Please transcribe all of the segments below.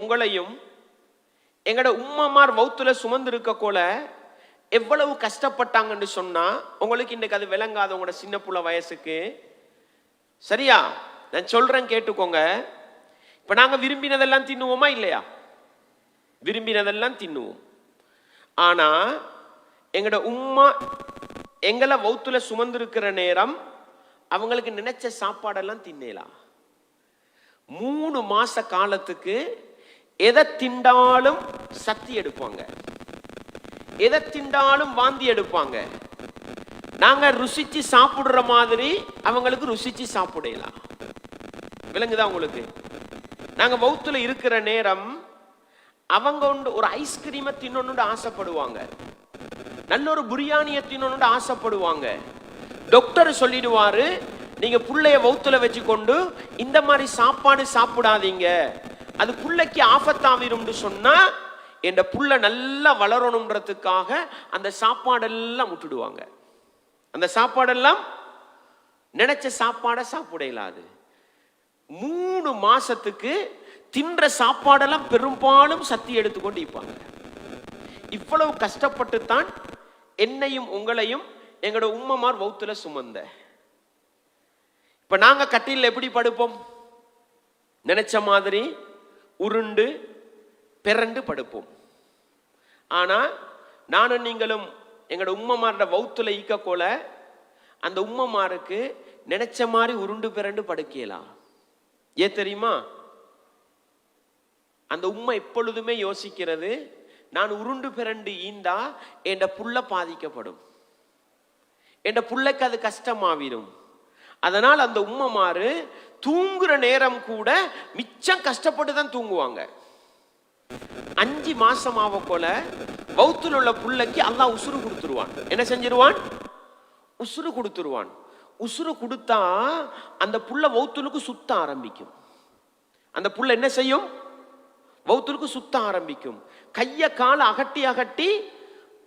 உங்களையும் எங்கட உம்மமார் வௌத்துல சுமந்து இருக்க போல எவ்வளவு கஷ்டப்பட்டாங்கன்னு சொன்னா உங்களுக்கு இன்னைக்கு அது விளங்காத உங்களோட சின்ன புள்ள வயசுக்கு. சரியா? நான் சொல்றேன் கேட்டுக்கோங்க. இப்ப நாங்க விரும்பினதெல்லாம் தின்னுவோமா இல்லையா? விரும்பினதெல்லாம் தின்னுவோம். ஆனா எங்கட உம்மா எங்களை வௌத்துல சுமந்து இருக்கிற நேரம் அவங்களுக்கு நினைச்ச சாப்பாடெல்லாம் தின்னலாம். 3 மாச காலத்துக்கு எதை திண்டாலும் சத்தி எடுப்பாங்க, எதை திண்டாலும் வாந்தி எடுப்பாங்க. நாங்க ருசிச்சு சாப்பிடுற மாதிரி அவங்களுக்கு ருசிச்சு சாப்பிடலாம். விளங்குதா உங்களுக்கு? நாங்க வௌத்துல இருக்கிற நேரம் அவங்க ஒரு ஐஸ்கிரீமை தின்னொன்னு ஆசைப்படுவாங்க, நல்ல ஒரு பிரியாணியை தின்னொன்னு ஆசைப்படுவாங்க. டாக்டர் சொல்லிடுவாரு, நீங்க புள்ளைய வௌத்துல வச்சு கொண்டு இந்த மாதிரி சாப்பாடு சாப்பிடாதீங்க, அது புள்ளைக்கு ஆபத்தாவிரும்னு சொன்னா என் புள்ள நல்லா வளரணும்ன்றதுக்காக அந்த சாப்பாடெல்லாம் விட்டுடுவாங்க. அந்த சாப்பாடெல்லாம் நினைச்ச சாப்பாடை சாப்பிட இயலாது. 3 மாசத்துக்கு தின்ற சாப்பாடெல்லாம் பெரும்பாலும் சத்தி எடுத்துக்கொண்டு இருப்பாங்க. இவ்வளவு கஷ்டப்பட்டு தான் என்னையும் உங்களையும் எங்களோட உம்மமார் வௌத்துல சுமந்த. இப்ப நாங்க கட்டில எப்படி படுப்போம்? நினைச்ச மாதிரி உருண்டு பிறண்டு படுப்போம். ஆனா நானும் நீங்களும் எங்களோட உம்மமாரோட வௌத்துல ஈக்க போல அந்த உம்மமாருக்கு நினைச்ச மாதிரி உருண்டு பிறண்டு படுக்கலாம். ஏன் தெரியுமா? அந்த உம்மை எப்பொழுதுமே யோசிக்கிறது, நான் உருண்டு பிறண்டு ஈந்தா என் புள்ள பாதிக்கப்படும், என் புள்ளைக்கு அது கஷ்டமாவிடும். அதனால் அந்த உம்மமாரு தூங்குற நேரம் கூட மிச்சம் கஷ்டப்பட்டு தான் தூங்குவாங்க. 5 மாசம் ஆக போல வௌத்துல உள்ள புள்ளைக்கு அல்லாஹ் உசுறு கொடுத்துருவான். என்ன செஞ்சிருவான்? உசுறு கொடுத்துருவான். உசுறு கொடுத்தா அந்த புள்ள வௌத்துலுக்கு சுத்த ஆரம்பிக்கும். அந்த புள்ள என்ன செய்யும்? வௌத்துலுக்கு சுத்த ஆரம்பிக்கும். கைய கால அகட்டி அகட்டி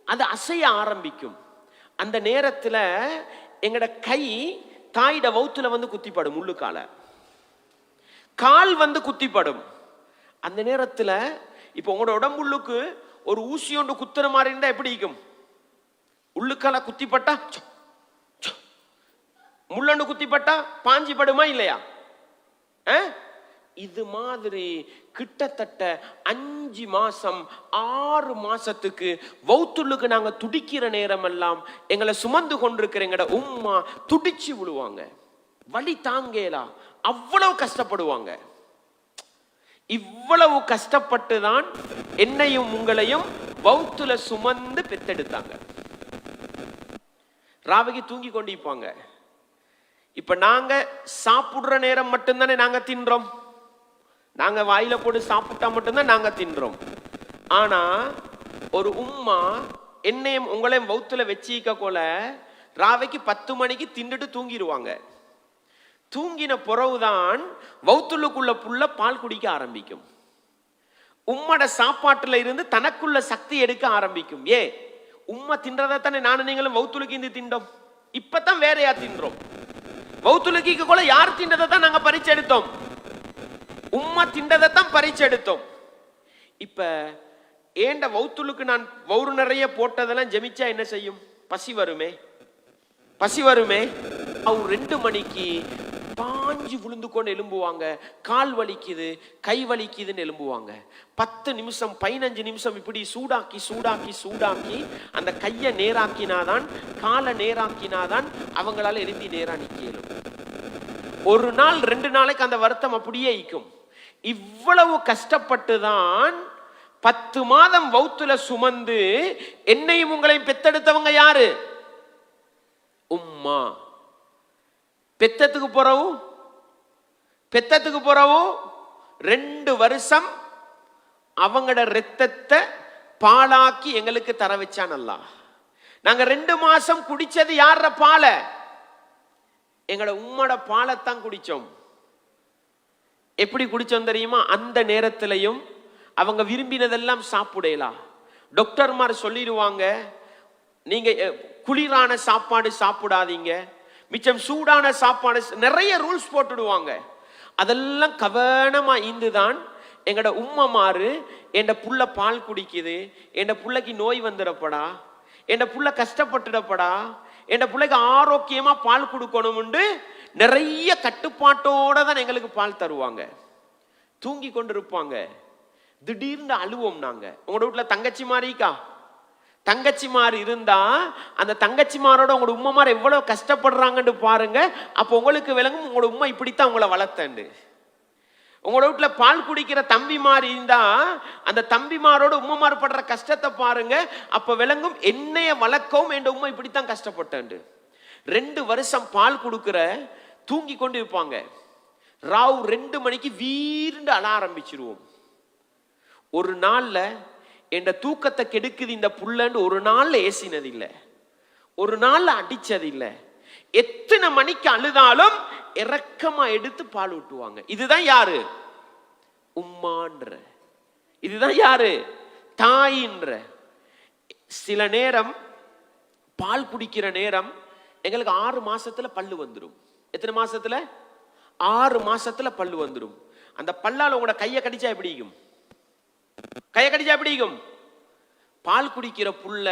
அது அசைய ஆரம்பிக்கும். அந்த நேரத்துல எங்கட கை தாயிட வௌத்துல வந்து குத்திப்படும், உள்ளுக்கால கால் வந்து குத்திப்படும். அந்த நேரத்துல இப்ப உங்களோட உடம்புள்ளுக்கு ஒரு ஊசி ஒன்று குத்துற மாதிரி இருந்தா எப்படி இருக்கும்? உள்ளுக்கால குத்திப்பட்டா முள்ளொண்டு குத்திப்பட்டா பாஞ்சி படுமா இல்லையா? இது மாதிரி கிட்டத்தட்ட 5 மாசம் 6 மாசத்துக்கு வௌத்துள்ளுக்கு நாங்க துடிக்கிற நேரம் எல்லாம் எங்களை சுமந்து கொண்டிருக்கிற எங்கட உம்மா துடிச்சு விழுவாங்க, வலி தாங்கலாம், அவ்வளவு கஷ்டப்படுவாங்க. இவ்வளவு கஷ்டப்பட்டுதான் என்னையும் உங்களையும் வௌத்துல சுமந்து பெத்தெடுத்தாங்க. ராவகி தூங்கி கொண்டிருப்பாங்க. இப்ப நாங்க சாப்பிடுற நேரம் மட்டும்தானே நாங்க தின்றோம், நாங்க வாயில போட்டு சாப்பிட்டா மட்டும்தான் நாங்க தின்றோம். ஆனா ஒரு உம்மா என்னையும் உங்களையும் வௌத்துல வச்சிக்க போல ராவைக்கு 10 மணிக்கு தின்னுட்டு தூங்கிடுவாங்க. தூங்கின பிறகுதான் வௌத்துலுக்குள்ள புள்ள பால் குடிக்க ஆரம்பிக்கும். உம்மோட சாப்பாட்டுல இருந்து தனக்குள்ள சக்தி எடுக்க ஆரம்பிக்கும். உம்மா தின்றதானே நானும் நீங்களும் வௌத்துலுக்கு இருந்து தின்றோம். இப்பதான் வேறையா தின்றோம். வௌத்துலுக்கு கூட யார் தின்றதை தான் நாங்க பறிச்செடுத்தோம், உம்மா தின்றதைத்தான் பறிச்செடுத்தோம். இப்ப ஏண்ட வௌத்துலுக்கு நான் வௌறு நிறைய போட்டதெல்லாம் ஜெமிச்சா என்ன செய்யும்? பசி வருமே, பசி வருமே. அவர் 2 மணிக்கு பாஞ்சு விழுந்து கொண்டு எலும்புவாங்க. கால் வலிக்குது, கை வலிக்குதுன்னு எலும்புவாங்க. 10 நிமிஷம் 15 நிமிஷம் இப்படி சூடாக்கி சூடாக்கி சூடாக்கி அந்த கையை நேராக்கினாதான், காலை நேராக்கினாதான் அவங்களால எழுப்பி நேரா நிக்கலும். 1 நாள் 2 நாளைக்கு அந்த வருத்தம் அப்படியே இருக்கும். இவ்வளவு கஷ்டப்பட்டுதான் 10 மாதம் வௌத்துல சுமந்து என்னையும் உங்களையும் பெத்தெடுத்தவங்க யாரு? உம்மா. பெத்தத்துக்கு போறவும் 2 வருஷம் அவங்களோட ரத்தத்தை பாலாக்கி எங்களுக்கு தர வச்சான் அல்லாஹ். நாங்க 2 மாசம் குடிச்சது யார பால? எங்களோட உம்மோட பாலைத்தான் குடிச்சோம். எப்படி குடிச்சோம் தெரியுமா? அந்த நேரத்திலையும் அவங்க விரும்பினதெல்லாம் சாப்பிடலாம். டாக்டர்மார் சொல்லிடுவாங்க, நீங்க குளிரான சாப்பாடு சாப்பிடாதீங்க, மிச்சம் சூடான சாப்பாடு, நிறைய ரூல்ஸ் போட்டுடுவாங்க. அதெல்லாம் கவனமா இந்துதான் எங்கட உம்மமாரு என் புள்ள பால் குடிக்குது, என் புள்ளைக்கு நோய் வந்துடப்படா, என் புள்ள கஷ்டப்பட்டுடப்படா, என் பிள்ளைக்கு ஆரோக்கியமா பால் கொடுக்கணும்னு நிறைய கட்டுப்பாட்டோட தான் எங்களுக்கு பால் தருவாங்க. தூங்கி கொண்டு இருப்பாங்க. திடீர்னு அழுவோம் நாங்க. உங்களோட வீட்டுல தங்கச்சி மாறிக்கா, தங்கச்சி மாறி இருந்தா அந்த தங்கச்சி மாரோட உங்களோட உம்மமார் எவ்வளவு கஷ்டப்படுறாங்கன்னு பாருங்க. அப்போ உங்களுக்கு விளங்கும் உங்களோட உம்மா இப்படித்தான் உங்களை வளர்த்தண்டு. உங்களோட வீட்டுல பால் குடிக்கிற தம்பி மாறி இருந்தா அந்த தம்பிமாரோட உம்மமார் படுற கஷ்டத்தை பாருங்க. அப்ப விளங்கும் என்னைய வளர்க்கவும் என் உம்மா இப்படித்தான் கஷ்டப்பட்டேன். 2 வருஷம் பால் கொடுக்கிற தூங்கி கொண்டு இருப்பாங்க. ராவ் 2 மணிக்கு வீர்ந்து அழ ஆரம்பிச்சிருவோம். ஒரு நாள்ல என் தூக்கத்தை கெடுக்குது இந்த புள்ளன்னு ஒரு நாள்ல ஏசினது இல்லை, ஒரு நாள்ல அடிச்சது இல்லை. எத்தனை மணிக்கு அழுதாலும் இரக்கமா எடுத்து பால் ஊட்டுவாங்க. இதுதான் யாரு? உம்மான்ற. இதுதான் யாரு? தாயின்ற. சில நேரம் பால் குடிக்கிற நேரம் எங்களுக்கு 6 மாசத்துல பல்லு வந்துடும். எத்தனை மாசத்துல? 6 மாசத்துல பல்லு வந்துடும். அந்த பல்லால உங்களோட கையை கடிச்சா எப்படி இருக்கும்? கையை கடிச்சா எப்படி இருக்கும்? பால் குடிக்கிற புள்ள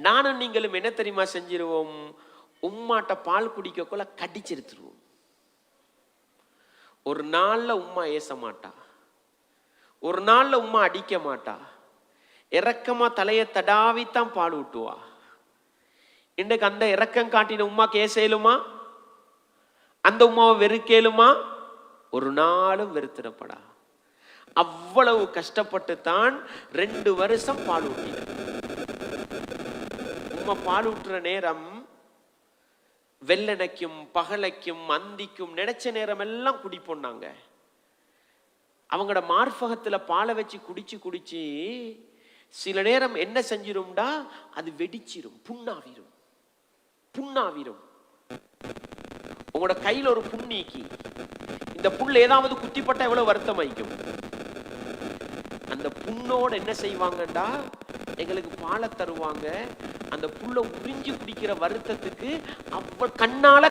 நானும் நீங்களும் என்ன தெரியுமா செஞ்சிருவோம்? உம்மாட்ட பால் குடிக்கக்குள்ள கடிச்செடுத்துருவோம். ஒரு நாள்ல உம்மா ஏச மாட்டா, ஒரு நாள்ல உம்மா அடிக்க மாட்டா, இரக்கமா தலையை தடாவித்தான் பால் ஊட்டுவா. இன்றைக்கு அந்த இரக்கம் காட்டின உம்மாக்கு ஏசேலுமா? அந்த உம்மாவை வெறுக்கேலுமா? ஒரு நாளும் வெறுத்திடப்படா. அவ்வளவு கஷ்டப்பட்டு தான் 2 வருஷம் பால் ஊட்டின. உம்மா பால் ஊட்டுற நேரம் வெள்ளனைக்கும் பகலைக்கும் அந்திக்கும் நினைச்ச நேரம் எல்லாம் குடிப்போம். அவங்களோட மார்பகத்துல பாலை வச்சு குடிச்சு குடிச்சு சில நேரம் என்ன செஞ்சிரும்டா, அது வெடிச்சிரும், புண்ணாவிரும். புண்ணாவிரும். உங்களோட கையில ஒரு புண்ணீக்கி இந்த புல் ஏதாவது குத்திப்பட்டா எவ்வளவு வருத்தம் ஆயிக்கும். அந்த புண்ணோட என்ன செய்வாங்கடா, எங்களுக்கு பாலை தருவாங்க. அந்த புல்ல உறிஞ்சி குடிக்கிற வருத்தத்துக்கு அவ கண்ணால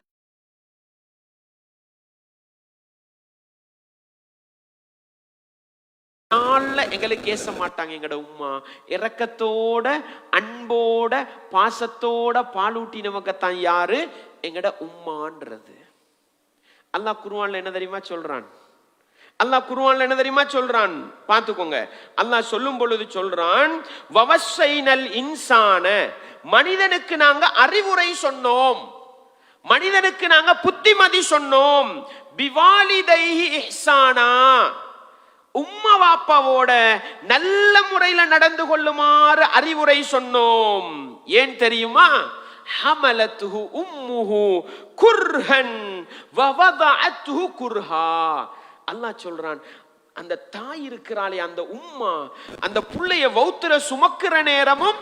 எங்களுக்கு ஏச மாட்டாங்க. எங்கட உம்மா இரக்கத்தோட அன்போட பாசத்தோட பாலூட்டினவங்கத்தான் யாரு? எங்கட உம்மான்றது. அல்லாஹ் குர்ஆன்ல என்ன தெரியுமா சொல்றான்? அல்லாஹ் குர்ஆன்ல என்ன தெரியுமா சொல்றான்? பாத்துக்கோங்க. அல்லாஹ் சொல்லும் பொழுது சொல்றான், வவஸ்ஸைனல் இன்சான, மனிதனுக்கு நாங்க அறிவுரை சொன்னோம், மனிதனுக்கு நாங்க புத்திமதி சொன்னோம். பிவாலிதைஹி இஹ்சானா, உம்மா வாப்பாவோட நல்ல முறையில நடந்து கொள்ளுமாறு அறிவுரை சொன்னோம். ஏன் தெரியுமா? ஹமலத்துஹு உம்முஹு குர்ஹன் வவதஅத்துஹு குர்ஹா. அல்லாஹ் சொல்றான், அந்த தாய் இருக்கிறாளே அந்த உம்மா, அந்த புள்ளைய வௌத்திர சுமக்கிற நேரமும்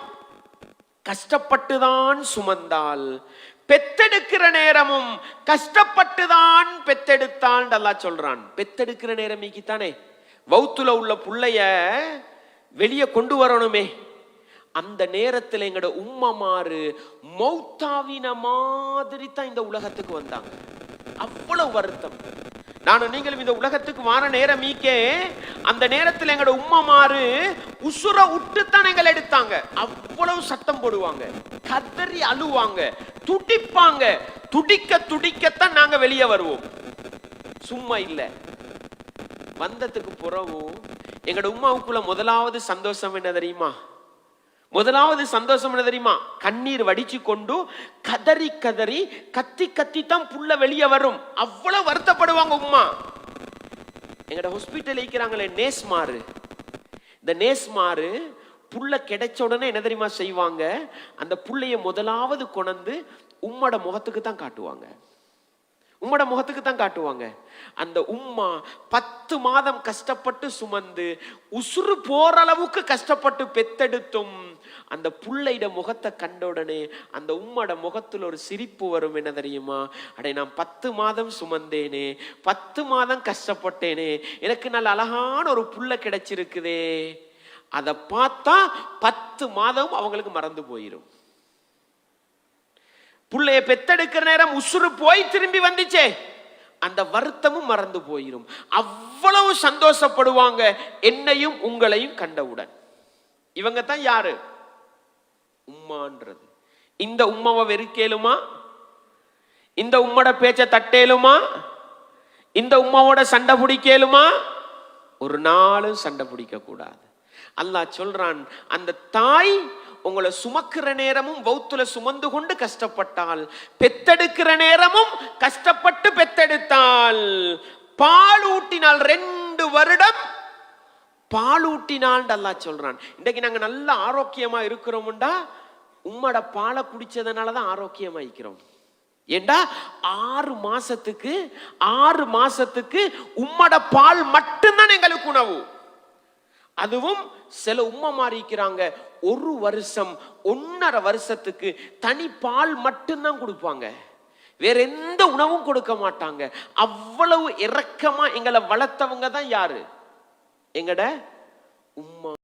கஷ்டப்பட்டுதான் சுமந்தாள், பெத்தெடுக்கிற நேரமும் கஷ்டப்பட்டுதான் பெத்தெடுத்தாள். அல்லாஹ் சொல்றான், பெத்தெடுக்கிற நேரமிக்கு தானே வௌத்துல உள்ள புள்ளைய வெளியே கொண்டு வரணுமே, அந்த நேரத்தில் எங்கட உம்மமாரு மௌத்தாவின மாதிரி தான் இந்த உலகத்துக்கு வந்தாங்க. அவ்வளவு வருத்தம். நானும் நீங்களும் இந்த உலகத்துக்கு வார நேரம் மீக்கே அந்த நேரத்தில் எங்கட உம்மமாரு உசுர விட்டுத்தான் எங்களை எடுத்தாங்க. அவ்வளவு சத்தம் போடுவாங்க, கதறி அழுவாங்க, துடிப்பாங்க. துடிக்க துடிக்கத்தான் நாங்க வெளியே வருவோம், சும்மா இல்ல. வந்ததுக்கு பிறகு எங்கட உம்மாவுக்குள்ள முதலாவது சந்தோஷம் என்ன தெரியுமா? முதலாவது சந்தோஷம் என்ன தெரியுமா? கண்ணீர் வடிச்சு கொண்டு கதறி கதறி கத்தி கத்தி தான் புள்ள வெளியே வரும். அவ்வளவு வருத்தப்படுவாங்க உம்மா. எங்கட ஹாஸ்பிட்டல் இருக்கிறாங்களே நேஸ்மாரு, இந்த நேஸ்மாரு புள்ள கிடைச்ச உடனே என்ன தெரியுமா செய்வாங்க? அந்த புள்ளைய முதலாவது கொண்டு உம்மோட முகத்துக்கு தான் காட்டுவாங்க, உம்மோட முகத்துக்கு தான் காட்டுவாங்க. அந்த உம்மா 10 மாதம் கஷ்டப்பட்டு சுமந்து உசுறு போற அளவுக்கு கஷ்டப்பட்டு பெத்தெடுத்தும் அந்த புள்ளையிட முகத்தை கண்ட உடனே அந்த உம்மோட முகத்துல ஒரு சிரிப்பு வரும். என்ன தெரியுமா? அடே, நான் 10 மாதம் சுமந்தேனே, 10 மாதம் கஷ்டப்பட்டேனே, எனக்கு நல்ல அழகான ஒரு புள்ள கிடைச்சிருக்குதே. அதை பார்த்தா 10 மாதம் அவங்களுக்கு மறந்து போயிரும். புள்ளைய பெத்தெடுக்கிற நேரம் உசுறு போய் திரும்பி வந்துச்சே, அந்த வருத்தமும் மறந்து போயிடும். அவ்வளவு சந்தோஷப்படுவாங்க என்னையும் உங்களையும் கண்டவுடன். இவங்க தான் யாரு? உம்மான்றது. இந்த உம்மாவை வெறுக்கேலுமா? இந்த உம்மோட பேச்ச தட்டேலுமா? இந்த உம்மாவோட சண்டை பிடிக்கலுமா? ஒரு நாளும் சண்டை பிடிக்க கூடாது. அல்லாஹ் சொல்றான், அந்த தாய் உங்களை சுமக்கிற நேரமும் வௌத்துல சுமந்து கொண்டு கஷ்டப்பட்டால், பெத்தெடுக்கிற நேரமும் கஷ்டப்பட்டு பெத்தெடுத்தால், பால் ஊட்டினால் 2 வருடம் பால் ஊட்டினான் அல்லாஹ் சொல்றான். இன்றைக்கு நாங்க நல்ல ஆரோக்கியமா இருக்கிறோம்டா உம்மோட பாலை குடிச்சதுனாலதான் ஆரோக்கியமா இருக்கிறோம். ஏண்டா 6 மாசத்துக்கு உம்மோட பால் மட்டும்தான் எங்களுக்கு உணவு. அதுவும் சில உம்மா மாறிக்கிறாங்க 1 வருஷம் 1.5 வருஷத்துக்கு தனி பால் மட்டும்தான் கொடுப்பாங்க, வேற எந்த உணவும் கொடுக்க மாட்டாங்க. அவ்வளவு இரக்கமா எங்களை வளர்த்தவங்க தான் யாரு? எங்கட உம்மா.